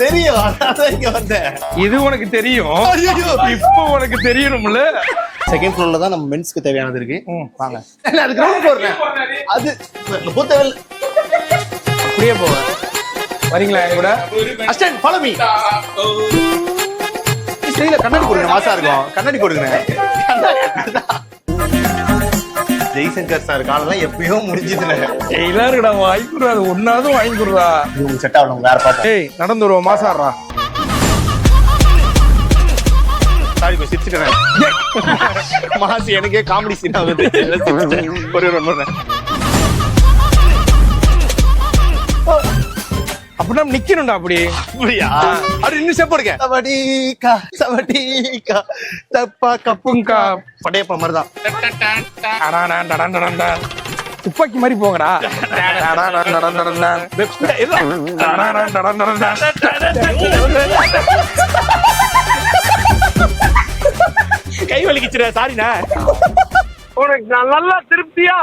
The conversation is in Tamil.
தெரியும், அதான் இங்க வந்தேன். இது உனக்கு தெரியும், ஐயோ, இப்போ உனக்கு தெரியணும்ல. செகண்ட் ஃப்ளோர்ல தான் நம்ம மென்ஸ்க்கு தேவையானது இருக்கு. வாங்க. இல்ல, அது கிரவுண்ட் ஃப்ளோர்ல. அது பூத்தவல். அப்படியே போங்க. வரீங்களா என் கூட? Assistant follow me. ஸ்டைல கண்ணாடி கொடுங்க, மாசா இருக்கும். கண்ணாடி கொடுங்க. ஜெய்சங்கர் சார் காலெல்லாம் எப்பயோ முடிஞ்சதுல. எல்லாருடா வாங்கி கொடுறா, அது ஒன்னாவது வாங்கி கொடுறா. உங்களுக்கு செட் ஆகணும், வேற பாப்போம். ஏய் நடந்து வருவோம், மாசாடுறா. சாரி போய் சிரிச்சுக்கிறேன். மாசி எனக்கே காமெடி சீன் ஆகுது. ஒரு ஒன்று அப்படின்னா நிக்கணும்டா. அப்படி அப்படியா? அப்படி இன்னும் ஸ்டெப் போடுங்க. சவடிக்கா சவடிக்கா தப்பா கப்புங்கா படையப்ப மாதிரி தான். துப்பாக்கி மாதிரி போங்கடா. கை வலிக்கிச்சுற, சாரிண்ணா. உனக்கு நல்லா திருப்தியா?